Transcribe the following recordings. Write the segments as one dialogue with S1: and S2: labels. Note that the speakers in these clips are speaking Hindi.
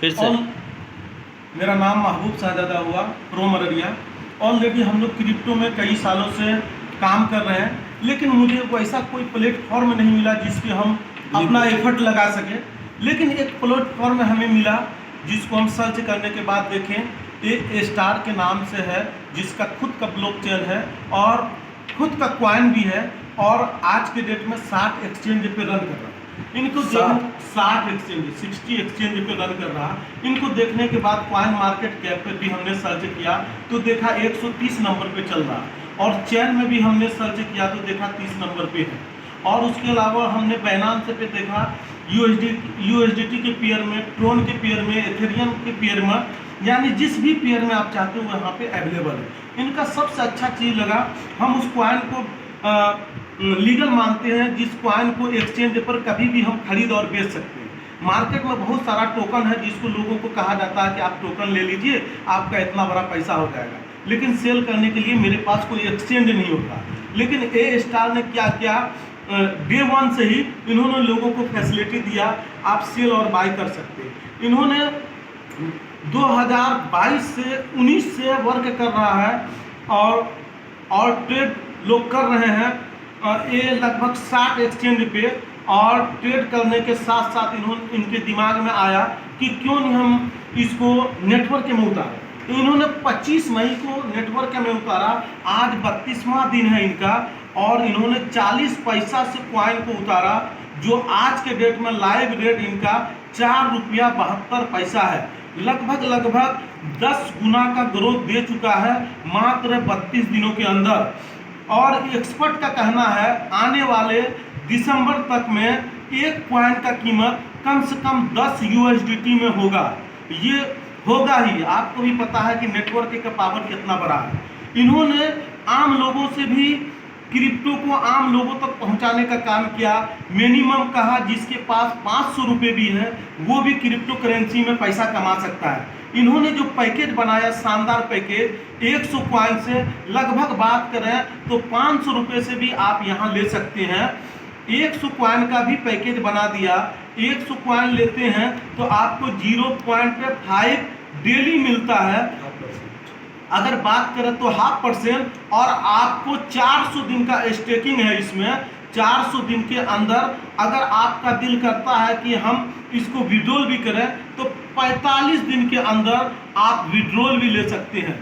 S1: फिर से।
S2: और मेरा नाम महबूब शाहजादा हुआ, फ्रॉम अररिया। ऑलरेडी हम लोग क्रिप्टो में कई सालों से काम कर रहे हैं, लेकिन मुझे वैसा कोई प्लेटफॉर्म नहीं मिला जिस पे हम अपना एफर्ट लगा सकें। लेकिन एक प्लेटफॉर्म हमें मिला जिसको हम सर्च करने के बाद देखें, ये स्टार के नाम से है, जिसका खुद का ब्लॉकचेन है और खुद का कॉइन भी है, और आज के डेट में 60 एक्सचेंज पे रन कर रहा है। इनको 60 एक्सचेंज, 60 एक्सचेंज पे रन कर रहा है। इनको देखने के बाद कॉइन मार्केट कैप पे भी हमने सर्च किया तो देखा 130 नंबर पे चल रहा है, और चैन में भी हमने सर्च किया तो देखा 30 नंबर पे है। और उसके अलावा हमने बाइनेंस पे देखा यूएसडीटी के पेयर में, ट्रोन के पेयर में, एथेरियम के पेयर में, यानी जिस भी पेयर में आप चाहते हो यहाँ पे अवेलेबल है। इनका सबसे अच्छा चीज़ लगा, हम उस कॉइन को लीगल मानते हैं जिस कॉइन को एक्सचेंज पर कभी भी हम खरीद और बेच सकते हैं। मार्केट में बहुत सारा टोकन है जिसको लोगों को कहा जाता है कि आप टोकन ले लीजिए, आपका इतना बड़ा पैसा हो जाएगा, लेकिन सेल करने के लिए मेरे पास कोई एक्सचेंज नहीं होता। लेकिन ए स्टार ने क्या किया, डे वन से ही इन्होंने लोगों को फैसिलिटी दिया, आप सेल और बाय कर सकते हैं। इन्होंने 2022 से 19 से वर्क कर रहा है और ट्रेड लोग कर रहे हैं। ये लगभग 60 एक्सचेंज पे, और ट्रेड करने के साथ साथ इनके दिमाग में आया कि क्यों नहीं हम इसको नेटवर्क में उतारें। तो इन्होंने 25 मई को नेटवर्क में उतारा। आज 32वां दिन है इनका, और इन्होंने 40 पैसा से कॉइन को उतारा, जो आज के डेट में लाइव रेट इनका 4 रुपया 72 पैसा है। लगभग 10 गुना का ग्रोथ दे चुका है मात्र 32 दिनों के अंदर। और एक्सपर्ट का कहना है आने वाले दिसंबर तक में एक कॉइन का कीमत कम से कम 10 यूएसडीटी में होगा। ये होगा ही, आपको भी पता है कि नेटवर्क का पावर कितना बड़ा है। इन्होंने आम लोगों से भी क्रिप्टो को आम लोगों तक पहुंचाने का काम किया। मिनिमम कहा जिसके पास 500 रुपये भी है वो भी क्रिप्टो करेंसी में पैसा कमा सकता है। इन्होंने जो पैकेज बनाया, शानदार पैकेज, 100 कॉइन से लगभग बात करें तो 500 रुपये से भी आप यहाँ ले सकते हैं। 100 कॉइन का भी पैकेज बना दिया। 100 कॉइन लेते हैं तो आपको 0.5 डेली मिलता है। अगर बात करें तो 0.5%, और आपको 400 दिन का स्टेकिंग है इसमें। 400 दिन के अंदर अगर आपका दिल करता है कि हम इसको विड्रॉल भी करें तो 45 दिन के अंदर आप विड्रॉल भी ले सकते हैं।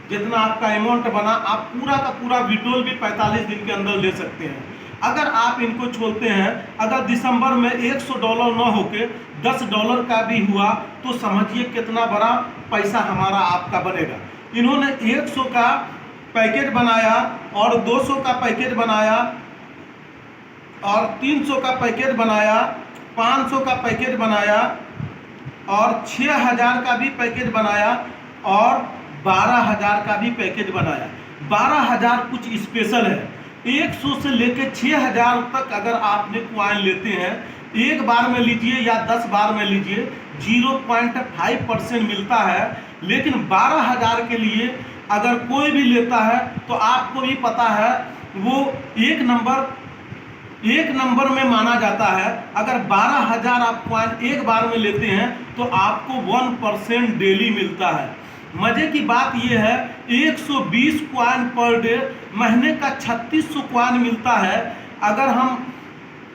S2: जितना आपका अमाउंट बना आप पूरा का पूरा विड्रॉल भी 45 दिन के अंदर ले सकते हैं। अगर आप इनको छोड़ते हैं, अगर दिसंबर में $100 न होके $10 का भी हुआ तो समझिए कितना बड़ा पैसा हमारा आपका बनेगा। इन्होंने 100 का पैकेज बनाया, और 200 का पैकेज बनाया, और 300 का पैकेज बनाया, 500 का पैकेज बनाया, और 6000 का भी पैकेज बनाया, और 12000 का भी पैकेज बनाया। 12000 कुछ स्पेशल है। 100 से लेकर 6000 तक अगर आपने कॉइन लेते हैं, एक बार में लीजिए या 10 बार में लीजिए, 0.5% मिलता है। लेकिन 12000 के लिए अगर कोई भी लेता है तो आपको भी पता है वो एक नंबर में माना जाता है। अगर 12000 आप कॉइन एक बार में लेते हैं तो आपको 1% डेली मिलता है। मजे की बात यह है 120 कॉइन पर डे, महीने का 3600 कॉइन मिलता है। अगर हम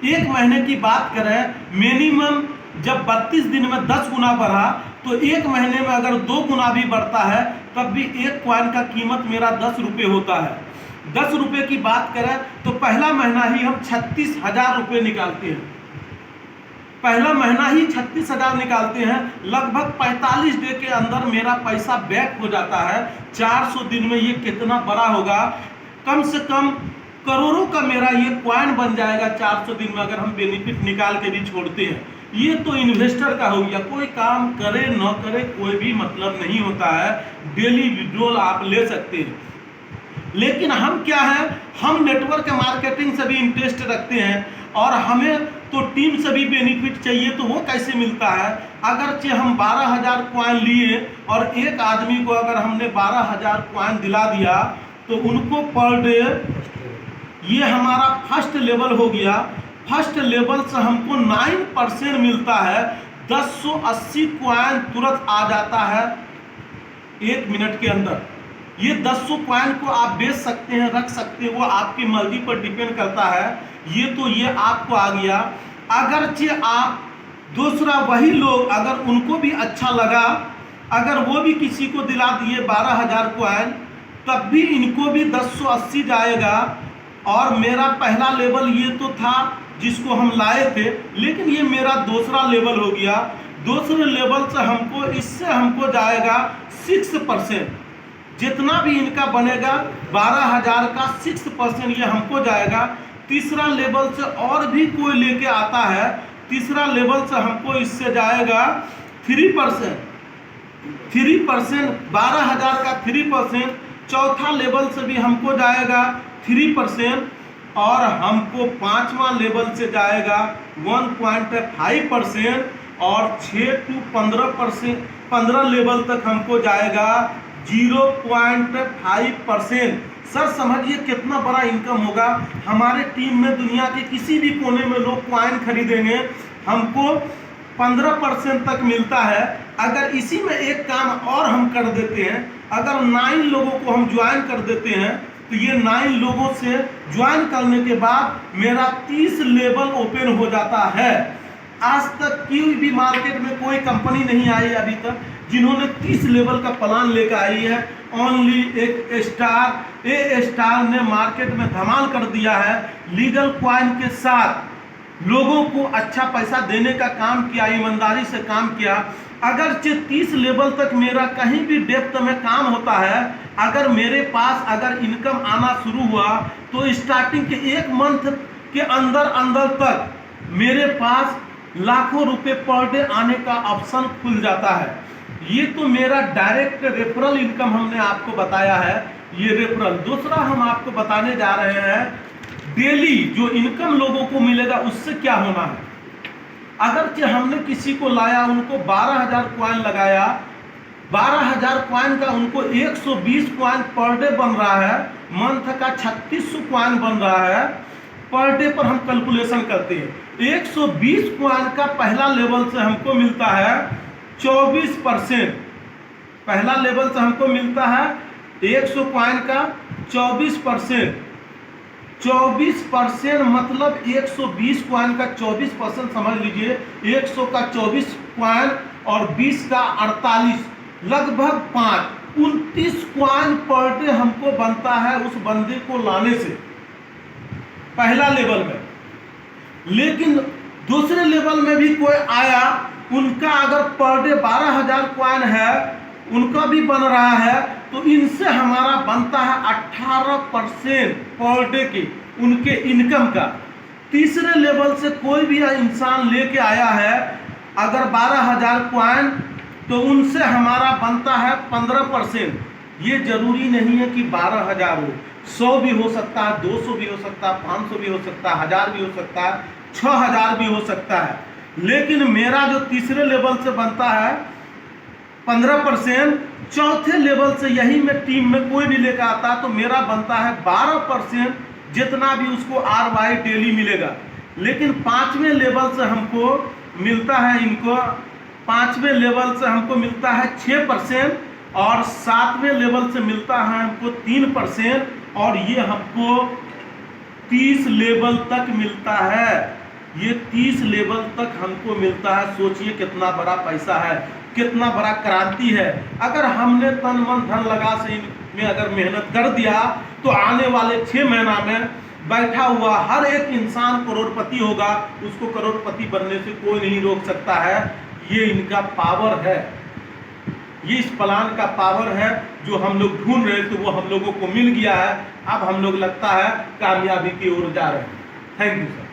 S2: एक महीने की बात करें, मिनिमम जब 32 दिन में 10 गुना बढ़ा तो एक महीने में अगर 2 गुना भी बढ़ता है तब भी एक कॉइन का कीमत मेरा 10 रुपये होता है। 10 रुपये की बात करें तो पहला महीना ही हम 36,000 रुपये निकालते हैं। पहला महीना ही 36,000 निकालते हैं। लगभग 45 डे के अंदर मेरा पैसा बैक हो जाता है। 400 दिन में ये कितना बड़ा होगा, कम से कम करोड़ों का मेरा ये कॉइन बन जाएगा 400 दिन में, अगर हम बेनिफिट निकाल के भी छोड़ते हैं। ये तो इन्वेस्टर का हो गया, कोई काम करे न करे कोई भी मतलब नहीं होता है। डेली विड्रॉल आप ले सकते हैं। लेकिन हम क्या है, हम नेटवर्क मार्केटिंग से भी इंटरेस्ट रखते हैं, और हमें तो टीम से भी बेनिफिट चाहिए। तो वो कैसे मिलता है, अगरचे हम 12,000 कॉइन लिए और एक आदमी को अगर हमने 12,000 कॉइन दिला दिया तो उनको पर डे, ये हमारा फर्स्ट लेवल हो गया। फर्स्ट लेवल से हमको 9% मिलता है। 1080 कॉइन तुरंत आ जाता है 1 मिनट के अंदर। ये 1000 कॉइन को आप बेच सकते हैं, रख सकते हैं, वो आपकी मर्जी पर डिपेंड करता है। ये आपको आ गया। अगरचे आप दूसरा वही लोग अगर उनको भी अच्छा लगा, अगर वो भी किसी को दिला दिए 12,000 कॉइन, तब भी इनको भी 1080 जाएगा। और मेरा पहला लेवल ये तो था जिसको हम लाए थे, लेकिन ये मेरा दूसरा लेवल हो गया। दूसरे लेवल से इससे हमको जाएगा 6%। जितना भी इनका बनेगा 12,000 का 6% ये हमको जाएगा। तीसरा लेवल से और भी कोई लेके आता है, तीसरा लेवल से हमको इससे जाएगा 3%। 12,000 का 3%। चौथा लेवल से भी हमको जाएगा 3%। और हमको पांचवा लेवल से जाएगा 1.5%। और 6 to 15%, 15 लेवल तक हमको जाएगा 0.5%। सर समझिए कितना बड़ा इनकम होगा। हमारे टीम में दुनिया के किसी भी कोने में लोग कॉइन खरीदेंगे, हमको 15% तक मिलता है। अगर इसी में एक काम और हम कर देते हैं, अगर 9 लोगों को हम ज्वाइन कर देते हैं, तो ये 9 लोगों से ज्वाइन करने के बाद मेरा 30 लेवल ओपन हो जाता है। आज तक कोई भी मार्केट में कोई कंपनी नहीं आई अभी तक जिन्होंने 30 लेवल का प्लान लेकर आई है। ओनली एक स्टार ने मार्केट में धमाल कर दिया है। लीगल कॉइन के साथ लोगों को अच्छा पैसा देने का काम किया, ईमानदारी से काम किया। अगर 30 लेवल तक मेरा कहीं भी डेप्थ में काम होता है, अगर मेरे पास अगर इनकम आना शुरू हुआ, तो स्टार्टिंग के 1 मंथ के अंदर तक मेरे पास लाखों रुपए पर डे आने का ऑप्शन खुल जाता है। ये तो मेरा डायरेक्ट रेफरल इनकम हमने आपको बताया है, ये रेफरल। दूसरा हम आपको बताने जा रहे हैं डेली जो इनकम लोगों को मिलेगा उससे क्या होना है। अगर हमने किसी को लाया, उनको 12,000 कॉइन लगाया, 12,000 कॉइन का उनको 120 कॉइन पर डे बन रहा है, मंथ का 3600 कॉइन बन रहा है। पर डे पर हम कैलकुलेशन करते हैं। 120 कॉइन का पहला लेवल से हमको मिलता है 24%। पहला लेवल से हमको मिलता है 100 कॉइन का 24%। 24% मतलब 120 कॉइन का 24% समझ लीजिए। 100 का 24 कॉइन और 20 का 48, लगभग 29 कॉइन पर डे हमको बनता है उस बंदे को लाने से, पहला लेवल में। लेकिन दूसरे लेवल में भी कोई आया, उनका अगर पर डे 12,000 कॉइन है, उनका भी बन रहा है, तो इनसे हमारा बनता है 18% पर डे की उनके इनकम का। तीसरे लेवल से कोई भी इंसान लेके आया है अगर 12,000 कॉइन, तो उनसे हमारा बनता है 15%। ये जरूरी नहीं है कि 12,000 हो, 100 भी हो सकता है, 200 भी हो सकता है, 500 भी हो सकता है, 1000 भी हो सकता है, 6000 भी हो सकता है। लेकिन मेरा जो तीसरे लेवल से बनता है 15%, चौथे लेवल से यही में टीम में कोई भी लेकर आता तो मेरा बनता है 12%, जितना भी उसको RY डेली मिलेगा। लेकिन 5वें लेवल से हमको मिलता है, इनको 5वें लेवल से हमको मिलता है 6%। और 7वें लेवल से मिलता है हमको 3%। और ये हमको 30 लेवल तक मिलता है। ये 30 लेवल तक हमको मिलता है। सोचिए कितना बड़ा पैसा है, कितना बड़ा क्रांति है। अगर हमने तन मन धन लगा से इनमें अगर मेहनत कर दिया, तो आने वाले 6 महीना में बैठा हुआ हर एक इंसान करोड़पति होगा। उसको करोड़पति बनने से कोई नहीं रोक सकता है। ये इनका पावर है, ये इस प्लान का पावर है जो हम लोग ढूंढ रहे थे, वो हम लोगों को मिल गया है। अब हम लोग लगता है कामयाबी की ओर जा रहे हैं। Thank you sir.